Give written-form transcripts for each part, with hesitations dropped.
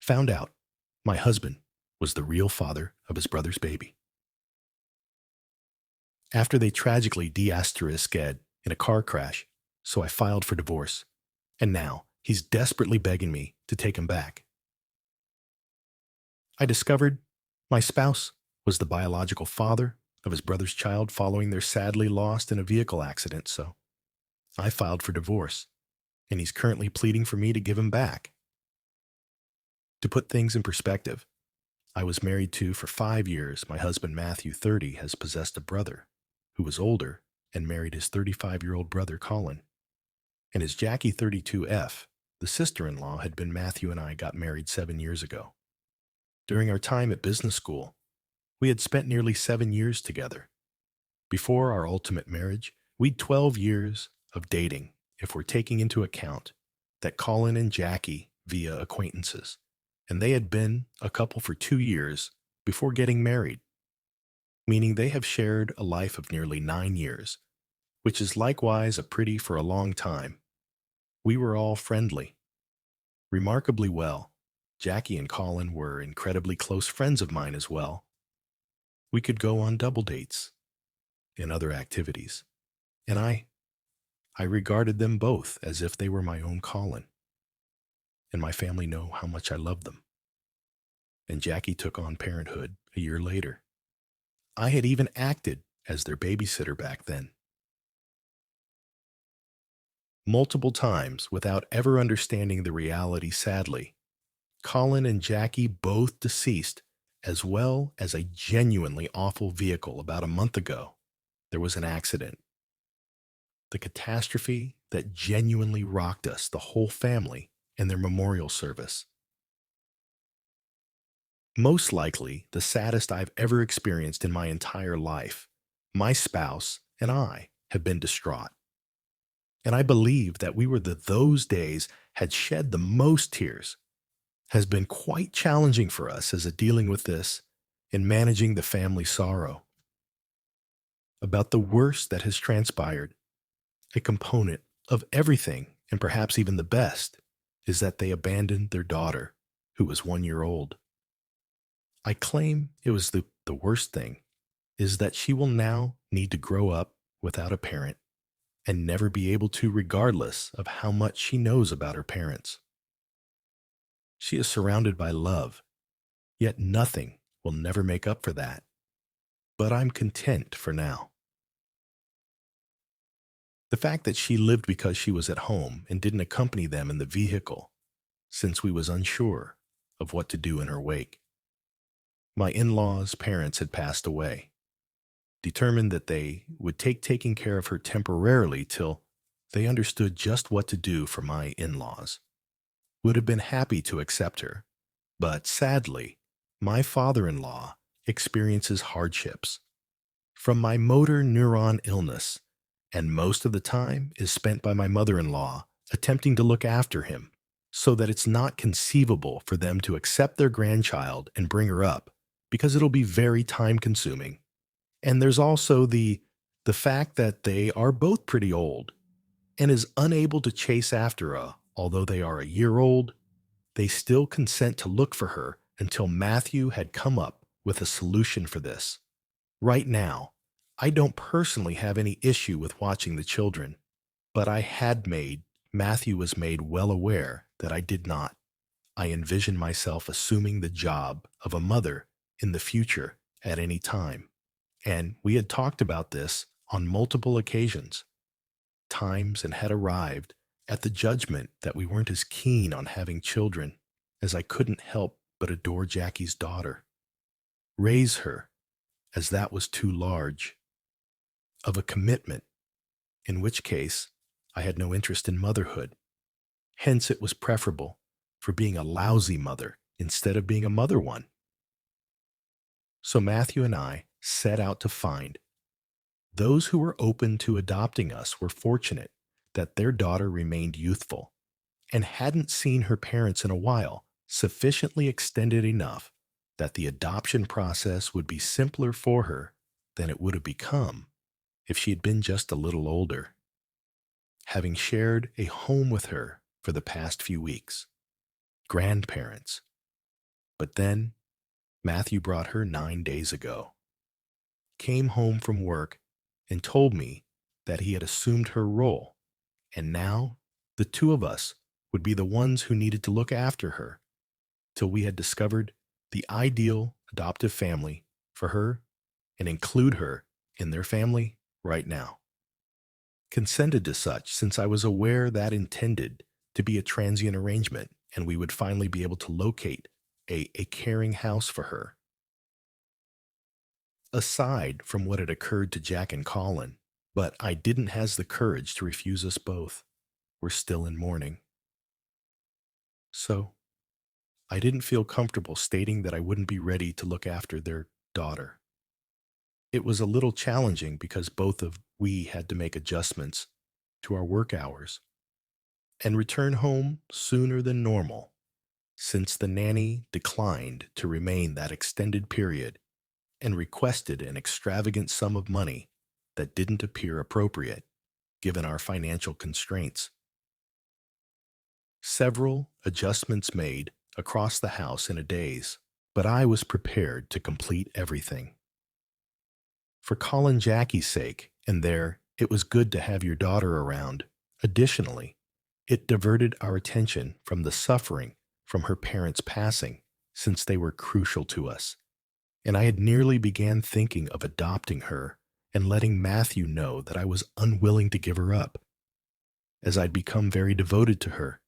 found out my husband was the real father of his brother's baby. After they tragically de-asterisked in a car crash, so I filed for divorce, and now he's desperately begging me to take him back. I discovered my spouse was the biological father of his brother's child following their sadly lost in a vehicle accident, so I filed for divorce, and he's currently pleading for me to give him back. To put things in perspective, I was married to for 5 years. My husband, Matthew, 30, has possessed a brother who was older and married his 35-year-old brother, Colin. And his Jackie, 32F, the sister-in-law, had been Matthew and I got married 7 years ago. During our time at business school, we had spent nearly 7 years together. Before our ultimate marriage, we'd 12 years of dating if we're taking into account that Colin and Jackie via acquaintances, and they had been a couple for 2 years before getting married, meaning they have shared a life of nearly 9 years, which is likewise a pretty for a long time. We were all friendly, remarkably well. Jackie and Colin were incredibly close friends of mine as well. We could go on double dates and other activities, and I regarded them both as if they were my own Colin, and my family know how much I love them. And Jackie took on parenthood a year later. I had even acted as their babysitter back then. Multiple times, without ever understanding the reality, sadly, Colin and Jackie both deceased, as well as a genuinely awful vehicle about a month ago. There was an accident. The catastrophe that genuinely rocked us, the whole family, in their memorial service. Most likely the saddest I've ever experienced in my entire life. My spouse and I have been distraught. And I believe that those days had shed the most tears. Has been quite challenging for us as a dealing with this and managing the family sorrow. About the worst that has transpired, a component of everything, and perhaps even the best, is that they abandoned their daughter, who was 1 year old. I claim it was the worst thing, is that she will now need to grow up without a parent and never be able to, regardless of how much she knows about her parents. She is surrounded by love, yet nothing will never make up for that. But I'm content for now. The fact that she lived because she was at home and didn't accompany them in the vehicle, since we was unsure of what to do in her wake. My in-laws' parents had passed away, determined that they would take taking care of her temporarily till they understood just what to do for my in-laws. Would have been happy to accept her, but sadly, my father-in-law experiences hardships from my motor neuron illness, and most of the time is spent by my mother-in-law attempting to look after him, so that it's not conceivable for them to accept their grandchild and bring her up, because it'll be very time-consuming. And there's also the fact that they are both pretty old, and is unable to chase after her. Although they are a year old, they still consent to look for her until Matthew had come up with a solution for this. Right now, I don't personally have any issue with watching the children, but Matthew was made well aware that I did not. I envisioned myself assuming the job of a mother in the future at any time, and we had talked about this on multiple occasions, times, and had arrived at the judgment that we weren't as keen on having children, as I couldn't help but adore Jackie's daughter. Raise her, as that was too large of a commitment, in which case I had no interest in motherhood. Hence it was preferable for being a lousy mother instead of being a mother one. So Matthew and I set out to find. Those who were open to adopting us were fortunate that their daughter remained youthful and hadn't seen her parents in a while, sufficiently extended enough that the adoption process would be simpler for her than it would have become if she had been just a little older. Having shared a home with her for the past few weeks, grandparents, But then Matthew brought her 9 days ago, came home from work, and told me that he had assumed her role, and now the two of us would be the ones who needed to look after her till we had discovered the ideal adoptive family for her and include her in their family right now. Consented to such since I was aware that intended to be a transient arrangement and we would finally be able to locate a caring house for her. Aside from what had occurred to Jack and Colin, but I didn't has the courage to refuse us both. We're still in mourning. So, I didn't feel comfortable stating that I wouldn't be ready to look after their daughter. It was a little challenging because both of we had to make adjustments to our work hours and return home sooner than normal, since the nanny declined to remain that extended period and requested an extravagant sum of money that didn't appear appropriate given our financial constraints. Several adjustments made across the house in a daze, but I was prepared to complete everything. For Colin Jackie's sake, and there, it was good to have your daughter around. Additionally, it diverted our attention from the suffering from her parents' passing, since they were crucial to us. And I had nearly began thinking of adopting her and letting Matthew know that I was unwilling to give her up, as I'd become very devoted to her,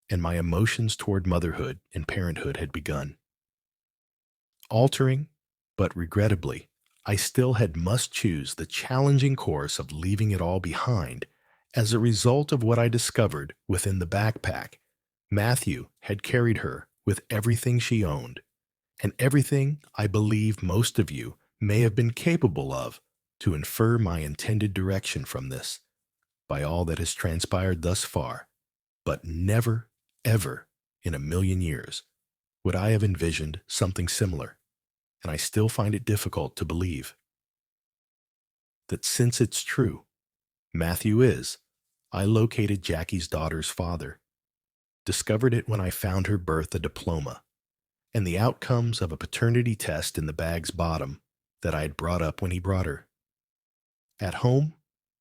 and my emotions toward motherhood and parenthood had begun. Altering, but regrettably, I still had must choose the challenging course of leaving it all behind as a result of what I discovered within the backpack. Matthew had carried her with everything she owned, and everything I believe most of you may have been capable of to infer my intended direction from this, by all that has transpired thus far. But never, ever in a million years would I have envisioned something similar, and I still find it difficult to believe that since it's true, Matthew is, I located Jackie's daughter's father, discovered it when I found her birth a diploma, and the outcomes of a paternity test in the bag's bottom that I had brought up when he brought her. At home,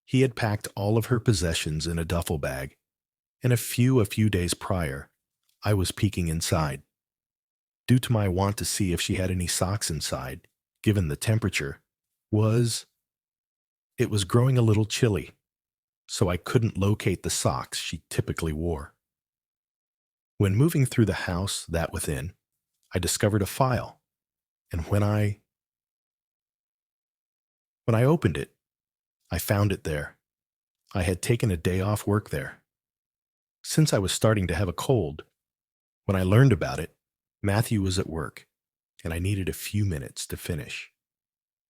he had packed all of her possessions in a duffel bag, and a few days prior, I was peeking inside. Due to my want to see if she had any socks inside, given the temperature, it was growing a little chilly, so I couldn't locate the socks she typically wore. When moving through the house that within, I discovered a file, and when I opened it, I found it there. I had taken a day off work there. Since I was starting to have a cold, when I learned about it, Matthew was at work, and I needed a few minutes to finish,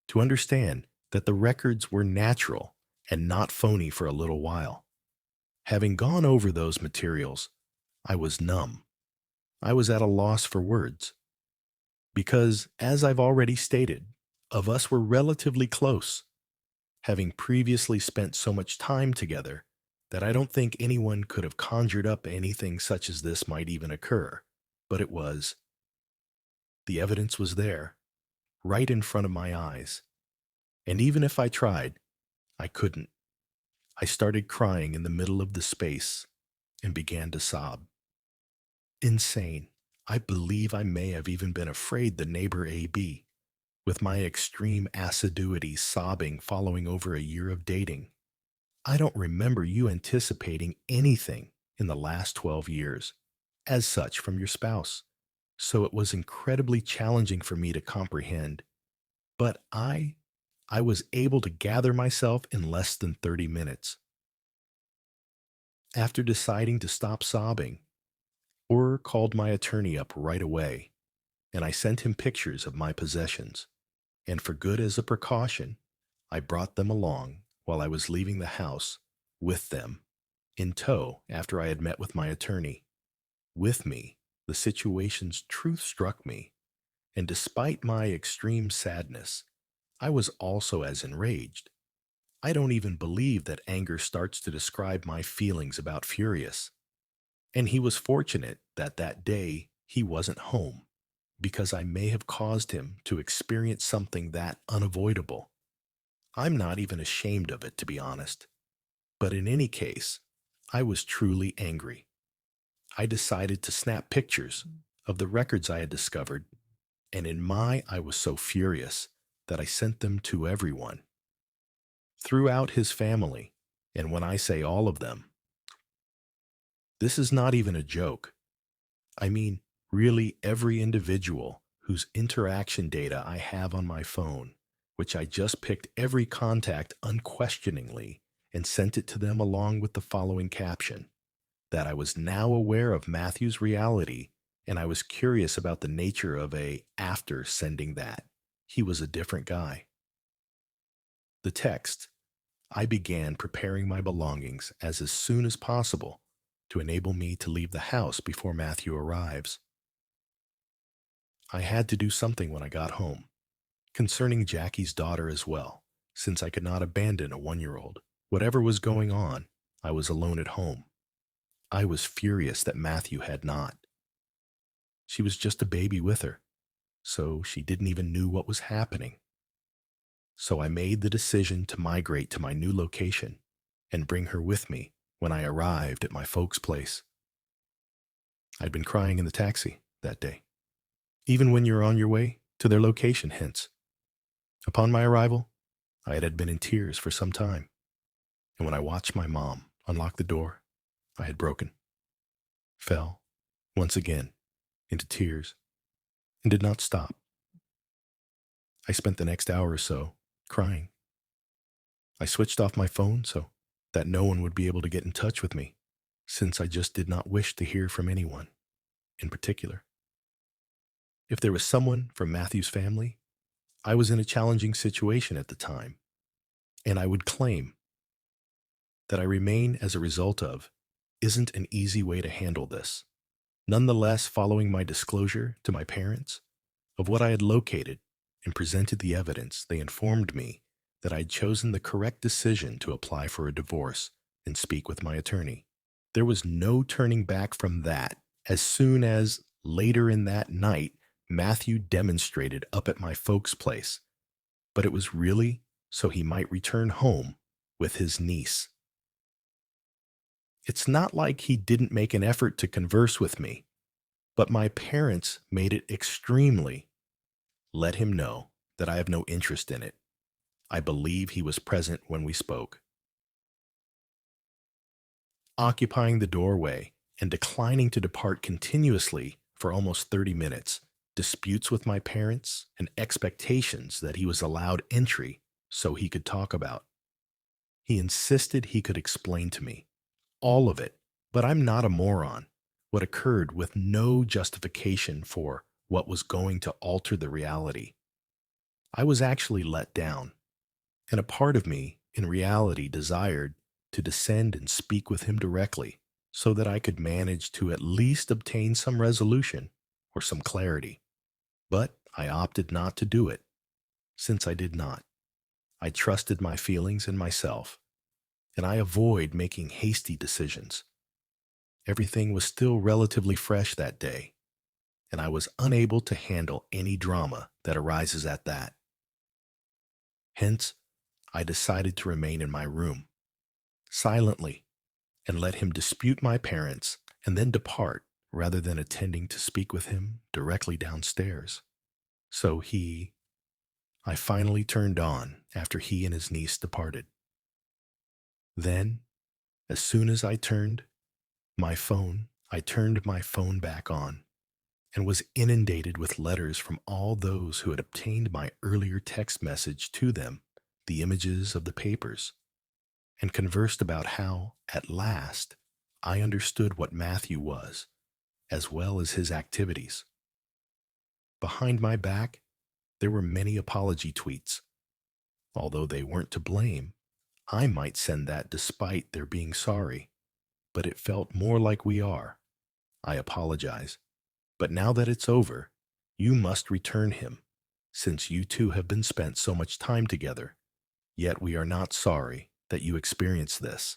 to understand that the records were natural and not phony for a little while. Having gone over those materials, I was numb. I was at a loss for words. Because, as I've already stated, of us were relatively close, having previously spent so much time together that I don't think anyone could have conjured up anything such as this might even occur. But it was. The evidence was there, right in front of my eyes. And even if I tried, I couldn't. I started crying in the middle of the space and began to sob. Insane. I believe I may have even been afraid the neighbor AB, with my extreme assiduity sobbing following over a year of dating. I don't remember you anticipating anything in the last 12 years, as such from your spouse, so it was incredibly challenging for me to comprehend. But I was able to gather myself in less than 30 minutes. After deciding to stop sobbing, Orr called my attorney up right away, and I sent him pictures of my possessions. And for good as a precaution, I brought them along while I was leaving the house with them, in tow after I had met with my attorney. With me, the situation's truth struck me, and despite my extreme sadness, I was also as enraged. I don't even believe that anger starts to describe my feelings about furious. And he was fortunate that that day he wasn't home, because I may have caused him to experience something that unavoidable. I'm not even ashamed of it, to be honest. But in any case, I was truly angry. I decided to snap pictures of the records I had discovered, and I was so furious that I sent them to everyone throughout his family. And when I say all of them, this is not even a joke. I mean, really every individual whose interaction data I have on my phone, which I just picked every contact unquestioningly and sent it to them along with the following caption: that I was now aware of Matthew's reality and I was curious about the nature of after sending that. He was a different guy. The text: I began preparing my belongings as soon as possible to enable me to leave the house before Matthew arrives. I had to do something when I got home, concerning Jackie's daughter as well, since I could not abandon a 1 year old. Whatever was going on, I was alone at home. I was furious that Matthew had not. She was just a baby with her, so she didn't even know what was happening. So I made the decision to migrate to my new location and bring her with me when I arrived at my folks' place. I'd been crying in the taxi that day, even when you're on your way to their location, hence. Upon my arrival, I had been in tears for some time, and when I watched my mom unlock the door, I had broken, fell, once again, into tears, and did not stop. I spent the next hour or so crying. I switched off my phone so that no one would be able to get in touch with me, since I just did not wish to hear from anyone in particular. If there was someone from Matthew's family, I was in a challenging situation at the time, and I would claim that I remain as a result of isn't an easy way to handle this. Nonetheless, following my disclosure to my parents of what I had located and presented the evidence, they informed me that I'd chosen the correct decision to apply for a divorce and speak with my attorney. There was no turning back from that. As soon as later in that night, Matthew demonstrated up at my folks' place, but it was really so he might return home with his niece. It's not like he didn't make an effort to converse with me, but my parents made it extremely let him know that I have no interest in it. I believe he was present when we spoke. Occupying the doorway and declining to depart continuously for almost 30 minutes, disputes with my parents, and expectations that he was allowed entry so he could talk about. He insisted he could explain to me all of it, but I'm not a moron. What occurred with no justification for what was going to alter the reality. I was actually let down, and a part of me, in reality, desired to descend and speak with him directly so that I could manage to at least obtain some resolution or some clarity. But I opted not to do it, since I did not. I trusted my feelings and myself, and I avoid making hasty decisions. Everything was still relatively fresh that day, and I was unable to handle any drama that arises at that. Hence, I decided to remain in my room, silently, and let him dispute my parents and then depart rather than attending to speak with him directly downstairs. So I finally turned on after he and his niece departed. Then, as soon as I turned I turned my phone back on and was inundated with letters from all those who had obtained my earlier text message to them, the images of the papers, and conversed about how, at last, I understood what Matthew was, as well as his activities. Behind my back, there were many apology tweets. Although they weren't to blame, I might send that despite their being sorry, but it felt more like we are. I apologize. But now that it's over, you must return him, since you two have been spent so much time together. Yet we are not sorry that you experienced this.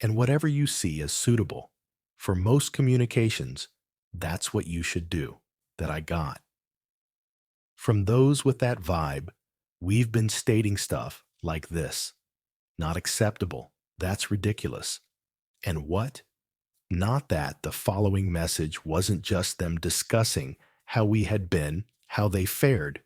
And whatever you see as suitable, for most communications, that's what you should do, that I got. From those with that vibe, we've been stating stuff like this: not acceptable. That's ridiculous. And what? Not that the following message wasn't just them discussing how we had been, how they fared.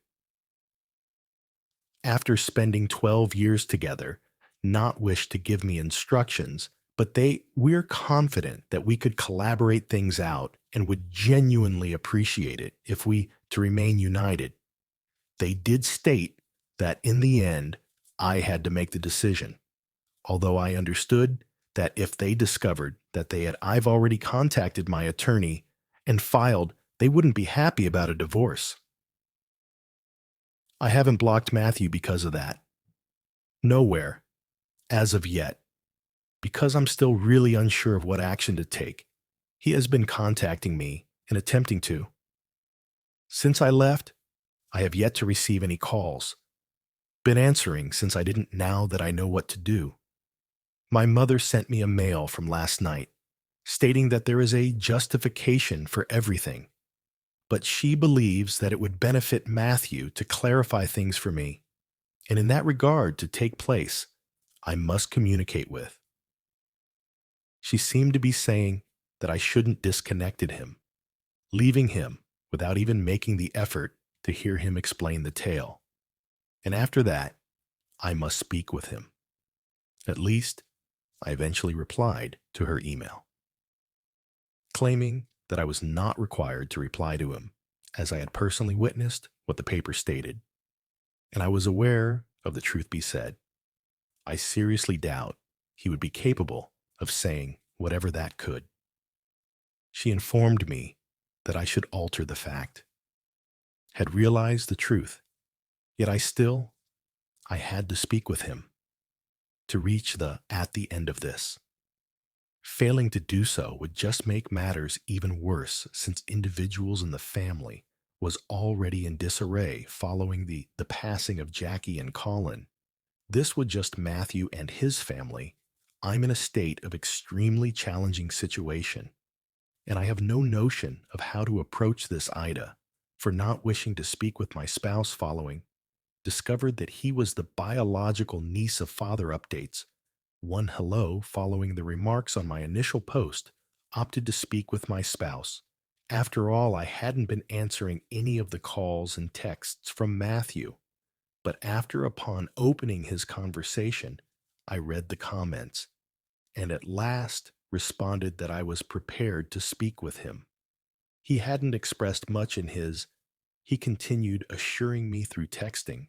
After spending 12 years together, not wish to give me instructions, but we're confident that we could collaborate things out and would genuinely appreciate it if we to remain united. They did state that in the end, I had to make the decision, although I understood that if they discovered that I've already contacted my attorney and filed, they wouldn't be happy about a divorce. I haven't blocked Matthew because of that. Nowhere, as of yet, because I'm still really unsure of what action to take. He has been contacting me and attempting to. Since I left, I have yet to receive any calls. Been answering since I didn't now that I know what to do. My mother sent me a mail from last night stating that there is a justification for everything, but she believes that it would benefit Matthew to clarify things for me, and in that regard to take place, I must communicate with. She seemed to be saying that I shouldn't disconnected him, leaving him without even making the effort to hear him explain the tale. And after that, I must speak with him. At least, I eventually replied to her email, claiming that I was not required to reply to him, as I had personally witnessed what the paper stated, and I was aware of the truth be said. I seriously doubt he would be capable of saying whatever that could. She informed me that I should alter the fact, had realized the truth, yet I had to speak with him to reach at the end of this. Failing to do so would just make matters even worse, since individuals in the family was already in disarray following the passing of Jackie and Colin. This would just Matthew and his family. I'm in a state of extremely challenging situation, and I have no notion of how to approach this Ida, for not wishing to speak with my spouse following. Discovered that he was the biological niece of father updates. One hello following the remarks on my initial post, opted to speak with my spouse. After all, I hadn't been answering any of the calls and texts from Matthew. But upon opening his conversation, I read the comments, and at last responded that I was prepared to speak with him. He hadn't expressed much in he continued assuring me through texting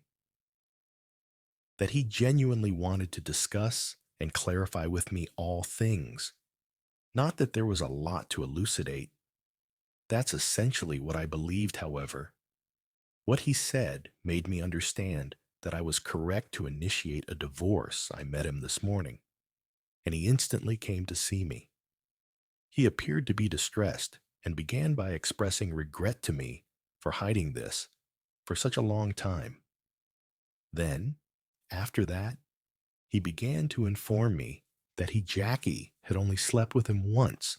that he genuinely wanted to discuss and clarify with me all things. Not that there was a lot to elucidate. That's essentially what I believed, however. What he said made me understand that I was correct to initiate a divorce. I met him this morning, and he instantly came to see me. He appeared to be distressed and began by expressing regret to me for hiding this for such a long time. Then, after that, he began to inform me that Jackie had only slept with him once,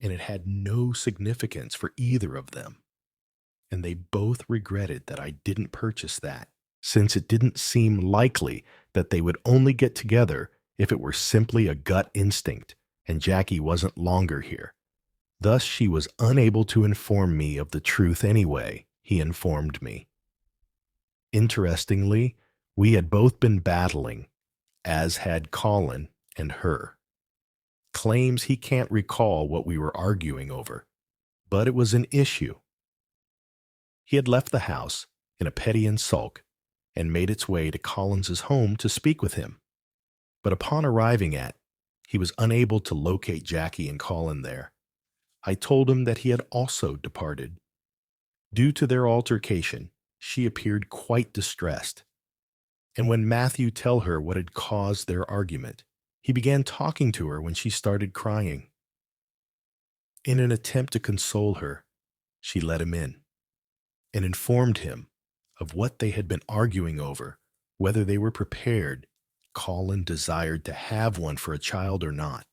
and it had no significance for either of them. And they both regretted that I didn't purchase that, since it didn't seem likely that they would only get together if it were simply a gut instinct, and Jackie wasn't longer here. Thus, she was unable to inform me of the truth anyway, he informed me. Interestingly, we had both been battling, as had Colin and her. Claims he can't recall what we were arguing over, but it was an issue. He had left the house in a petty sulk and made its way to Collins's home to speak with him. But upon arriving he was unable to locate Jackie and Colin there. I told him that he had also departed. Due to their altercation, she appeared quite distressed. And when Matthew told her what had caused their argument, he began talking to her when she started crying. In an attempt to console her, she let him in and informed him of what they had been arguing over, whether they were prepared. Colin desired to have one for a child or not,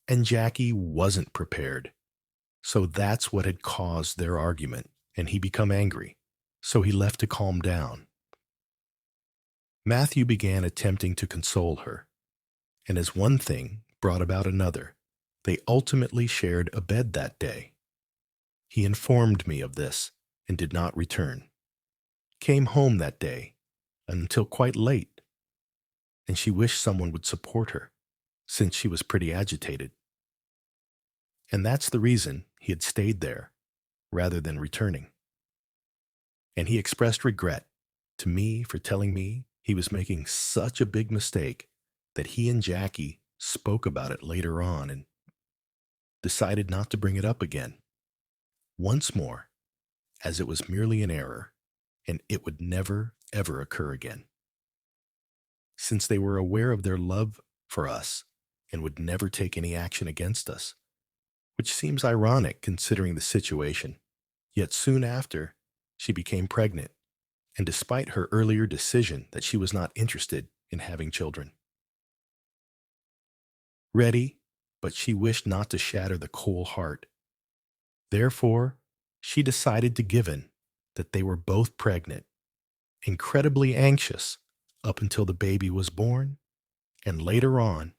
and Jackie wasn't prepared. So that's what had caused their argument, and he become angry. so he left to calm down. Matthew began attempting to console her, and as one thing brought about another, they ultimately shared a bed that day. He informed me of this and did not return. Came home that day until quite late, and she wished someone would support her, since she was pretty agitated. And that's the reason he had stayed there rather than returning. And he expressed regret to me for telling me he was making such a big mistake that he and Jackie spoke about it later on and decided not to bring it up again. Once more, as it was merely an error, and it would never, ever occur again. Since they were aware of their love for us and would never take any action against us, which seems ironic considering the situation. Yet soon after, she became pregnant, and despite her earlier decision that she was not interested in having children. Ready, but she wished not to shatter the cold heart. Therefore, she decided to give in that they were both pregnant, incredibly anxious up until the baby was born, and later on,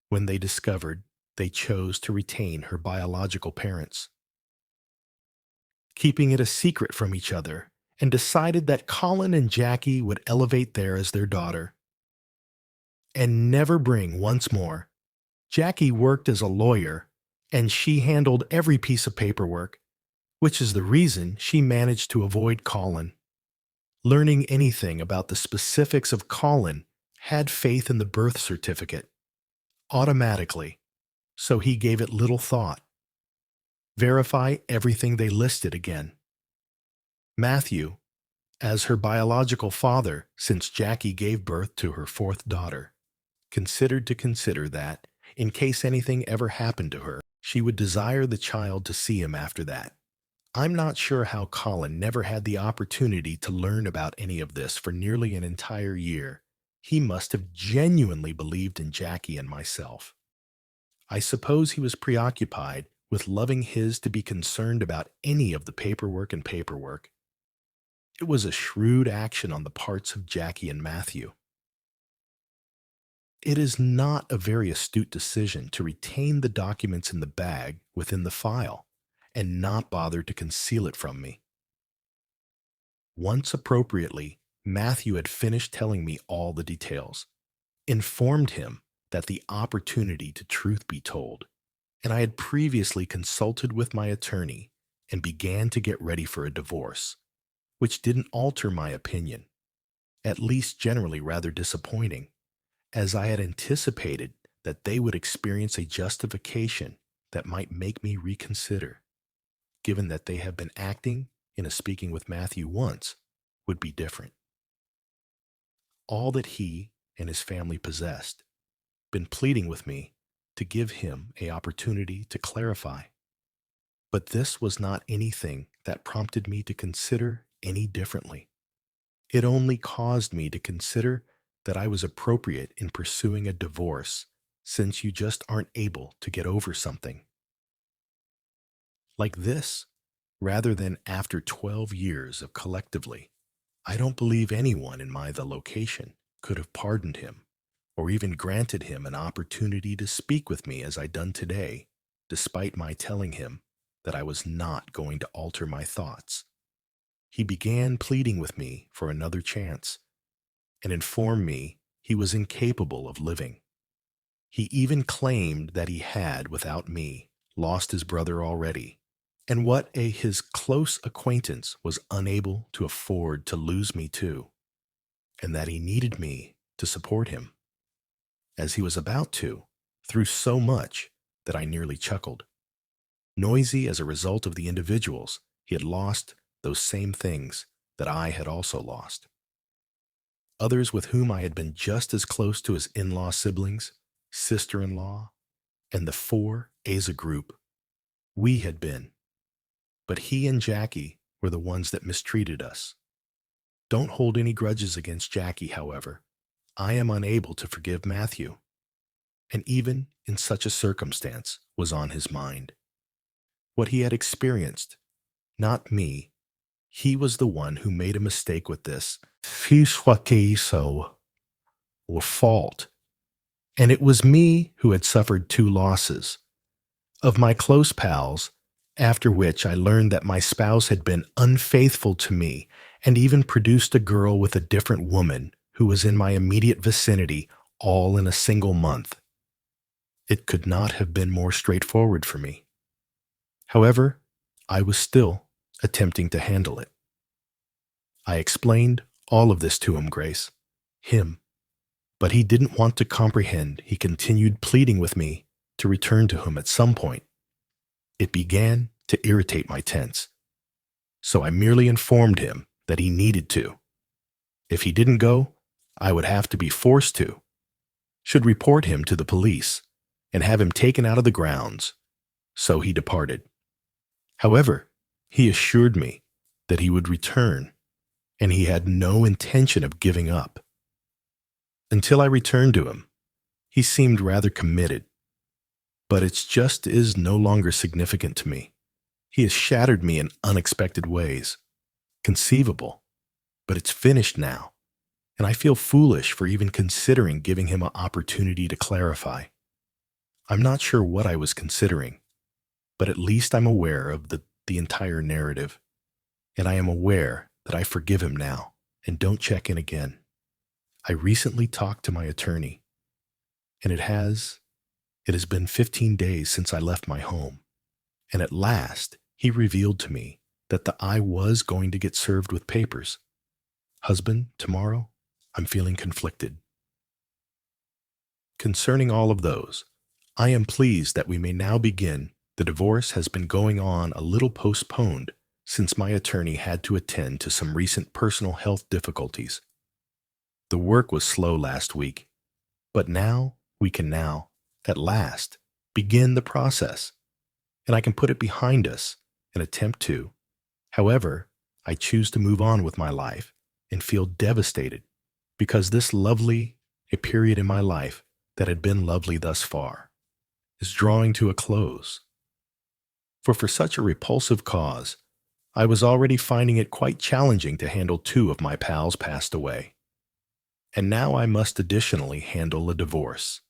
when they discovered they chose to retain her biological parents, keeping it a secret from each other, and decided that Colin and Jackie would elevate there as their daughter and never bring once more. Jackie worked as a lawyer, and she handled every piece of paperwork, which is the reason she managed to avoid Colin. Learning anything about the specifics of Colin had faith in the birth certificate automatically, so he gave it little thought. Verify everything they listed again. Matthew, as her biological father since Jackie gave birth to her fourth daughter, considered that, in case anything ever happened to her, she would desire the child to see him after that. I'm not sure how Colin never had the opportunity to learn about any of this for nearly an entire year. He must have genuinely believed in Jackie and myself. I suppose he was preoccupied with loving his to be concerned about any of the paperwork. It was a shrewd action on the parts of Jackie and Matthew. It is not a very astute decision to retain the documents in the bag within the file and not bother to conceal it from me. Once appropriately, Matthew had finished telling me all the details, informed him that the opportunity to truth be told, and I had previously consulted with my attorney and began to get ready for a divorce, which didn't alter my opinion, at least generally rather disappointing, as I had anticipated that they would experience a justification that might make me reconsider, given that they have been acting in a speaking with Matthew once, would be different. All that he and his family possessed, been pleading with me to give him an opportunity to clarify. But this was not anything that prompted me to consider any differently. It only caused me to consider that I was appropriate in pursuing a divorce, since you just aren't able to get over something like this, rather than after 12 years of collectively. I don't believe anyone in the location could have pardoned him or even granted him an opportunity to speak with me as I done today, despite my telling him that I was not going to alter my thoughts. He began pleading with me for another chance and informed me he was incapable of living. He even claimed that he had, without me, lost his brother already, and his close acquaintance was unable to afford to lose me too, and that he needed me to support him, as he was about to, through so much that I nearly chuckled. Noisy as a result of the individuals, he had lost those same things that I had also lost. Others with whom I had been just as close to his in-law siblings, sister-in-law, and the four as a group. We had been. But he and Jackie were the ones that mistreated us. Don't hold any grudges against Jackie, however. I am unable to forgive Matthew, and even in such a circumstance was on his mind. What he had experienced, not me, He was the one who made a mistake with this. So or fault. And it was me who had suffered 2 losses. Of my close pals, after which I learned that my spouse had been unfaithful to me and even produced a girl with a different woman who was in my immediate vicinity, all in a single month. It could not have been more straightforward for me. However, I was still attempting to handle it. I explained all of this to him, Grace. Him. But he didn't want to comprehend. He continued pleading with me to return to him at some point. It began to irritate my tense. So I merely informed him that he needed to. If he didn't go, I would have to be forced to. Should report him to the police and have him taken out of the grounds. So he departed. However, he assured me that he would return, and he had no intention of giving up. Until I returned to him, he seemed rather committed. But it just is no longer significant to me. He has shattered me in unexpected ways. Conceivable. But it's finished now, and I feel foolish for even considering giving him an opportunity to clarify. I'm not sure what I was considering, but at least I'm aware of the entire narrative, and I am aware that I forgive him now and don't check in again. I recently talked to my attorney, and it has been 15 days since I left my home, and at last he revealed to me that I was going to get served with papers. Husband, tomorrow, I'm feeling conflicted. Concerning all of those, I am pleased that we may now begin. The divorce has been going on a little postponed since my attorney had to attend to some recent personal health difficulties. The work was slow last week, but now we can at last, begin the process, and I can put it behind us and attempt to. However, I choose to move on with my life and feel devastated because a period in my life that had been lovely thus far, is drawing to a close. For such a repulsive cause, I was already finding it quite challenging to handle 2 of my pals passed away. And now I must additionally handle a divorce.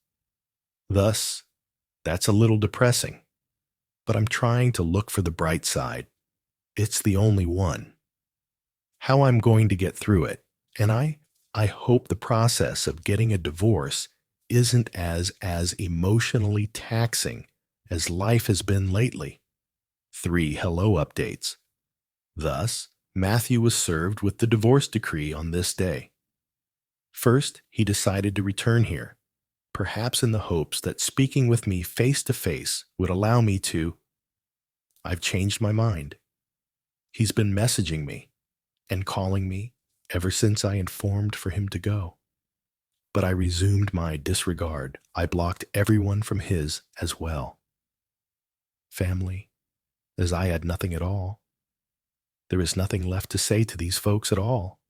Thus, that's a little depressing, but I'm trying to look for the bright side. It's the only one. How I'm going to get through it, and I hope the process of getting a divorce isn't as emotionally taxing as life has been lately. 3 hello updates. Thus, Matthew was served with the divorce decree on this day. First, he decided to return here, perhaps in the hopes that speaking with me face to face would allow me to. I've changed my mind. He's been messaging me and calling me ever since I informed for him to go. But I resumed my disregard. I blocked everyone from his as well. Family, as I had nothing at all. There is nothing left to say to these folks at all.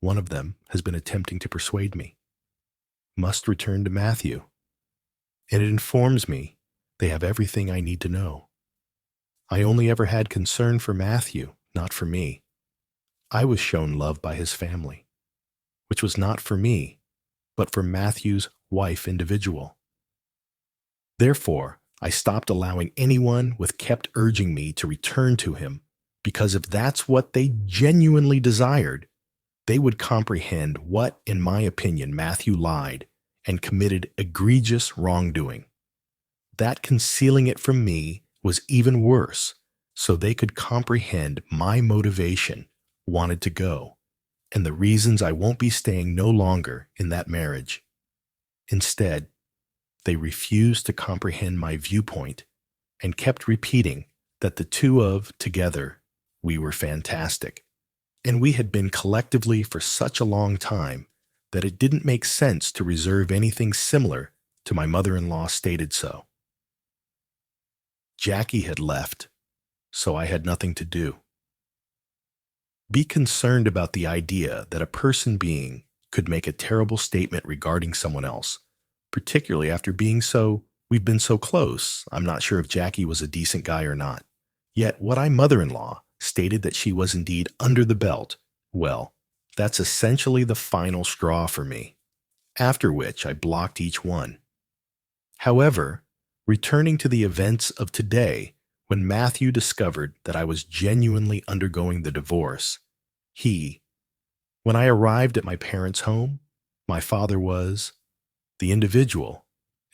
One of them has been attempting to persuade me. Must return to Matthew. And it informs me they have everything I need to know. I only ever had concern for Matthew, not for me. I was shown love by his family, which was not for me, but for Matthew's wife individual. Therefore, I stopped allowing anyone kept urging me to return to him, because if that's what they genuinely desired, they would comprehend what, in my opinion, Matthew lied and committed egregious wrongdoing. That concealing it from me was even worse, so they could comprehend my motivation, wanted to go, and the reasons I won't be staying no longer in that marriage. Instead, they refused to comprehend my viewpoint and kept repeating that the two of together, we were fantastic. And we had been collectively for such a long time that it didn't make sense to reserve anything similar to my mother-in-law stated so. Jackie had left, so I had nothing to do. Be concerned about the idea that a person being could make a terrible statement regarding someone else, particularly after we've been so close. I'm not sure if Jackie was a decent guy or not. Yet what I mother-in-law stated that she was indeed under the belt, well, that's essentially the final straw for me, after which I blocked each one. However, returning to the events of today, when Matthew discovered that I was genuinely undergoing the divorce, when I arrived at my parents' home, my father the individual,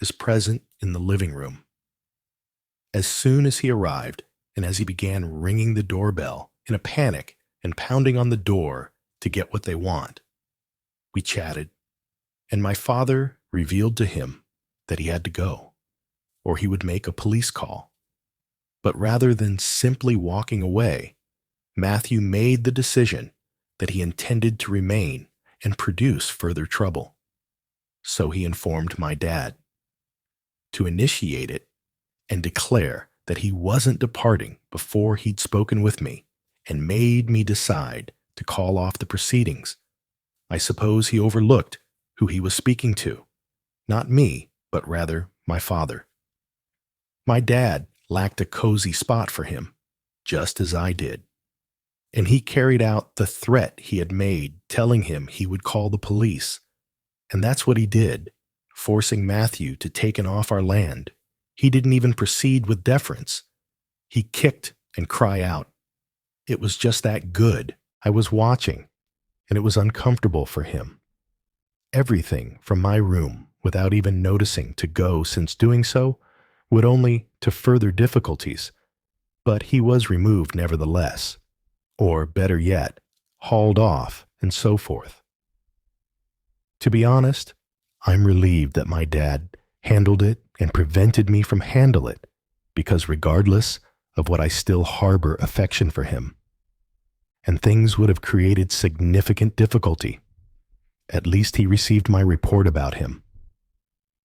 is present in the living room. As soon as he arrived, and as he began ringing the doorbell in a panic and pounding on the door to get what they want, we chatted, and my father revealed to him that he had to go, or he would make a police call. But rather than simply walking away, Matthew made the decision that he intended to remain and produce further trouble. So he informed my dad to initiate it and declare that he wasn't departing before he'd spoken with me, and made me decide to call off the proceedings. I suppose he overlooked who he was speaking to, not me, but rather my father. My dad lacked a cozy spot for him, just as I did, and he carried out the threat he had made, telling him he would call the police. And that's what he did, forcing Matthew to take him off our land. He didn't even proceed with deference. He kicked and cried out. It was just that good. I was watching, and it was uncomfortable for him. Everything from my room, without even noticing, to go, since doing so would only to further difficulties. But he was removed nevertheless, or better yet, hauled off, and so forth. To be honest, I'm relieved that my dad handled it and prevented me from handle it, because regardless of what, I still harbor affection for him, and things would have created significant difficulty. At least he received my report about him.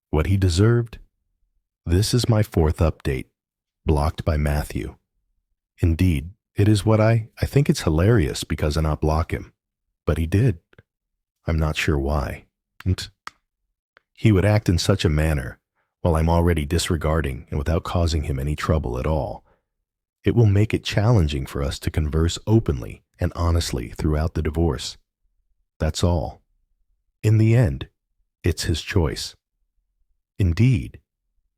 What he deserved? This is my fourth update, blocked by Matthew. Indeed, it is what I think it's hilarious because I not block him. But he did. I'm not sure why. And he would act in such a manner while I'm already disregarding and without causing him any trouble at all. It will make it challenging for us to converse openly and honestly throughout the divorce. That's all. In the end, it's his choice. Indeed,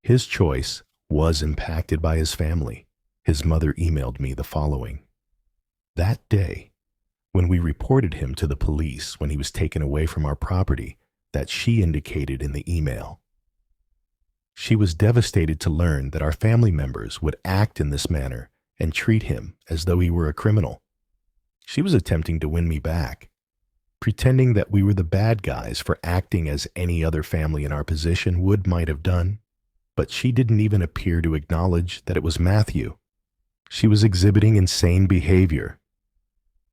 his choice was impacted by his family. His mother emailed me the following. That day, when we reported him to the police when he was taken away from our property, that she indicated in the email. She was devastated to learn that our family members would act in this manner and treat him as though he were a criminal. She was attempting to win me back, pretending that we were the bad guys for acting as any other family in our position might have done, but she didn't even appear to acknowledge that it was Matthew. She was exhibiting insane behavior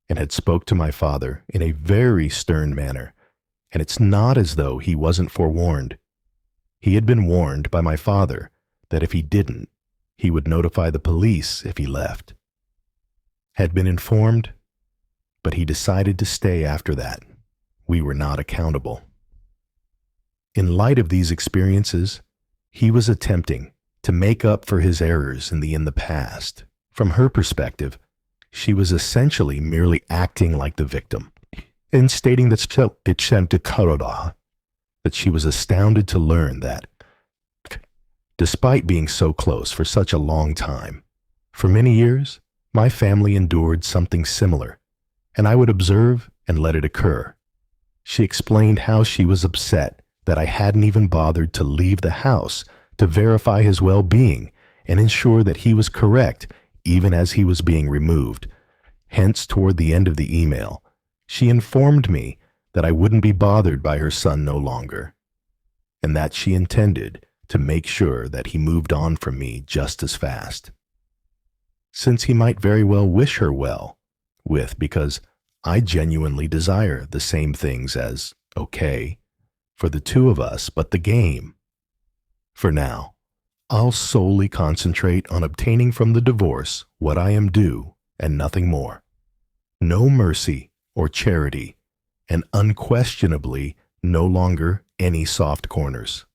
and had spoke to my father in a very stern manner, and it's not as though he wasn't forewarned. He had been warned by my father that if he didn't, he would notify the police if he left. Had been informed, but he decided to stay after that. We were not accountable. In light of these experiences, he was attempting to make up for his errors in the past. From her perspective, she was essentially merely acting like the victim and stating that she was astounded to learn that, despite being so close for such a long time, for many years, my family endured something similar, and I would observe and let it occur. She explained how she was upset that I hadn't even bothered to leave the house to verify his well-being and ensure that he was correct even as he was being removed. Hence, toward the end of the email, she informed me that I wouldn't be bothered by her son no longer, and that she intended to make sure that he moved on from me just as fast. Since he might very well wish her well, because I genuinely desire the same things as, okay, for the two of us, but the game. For now, I'll solely concentrate on obtaining from the divorce what I am due and nothing more. No mercy or charity, and unquestionably no longer any soft corners.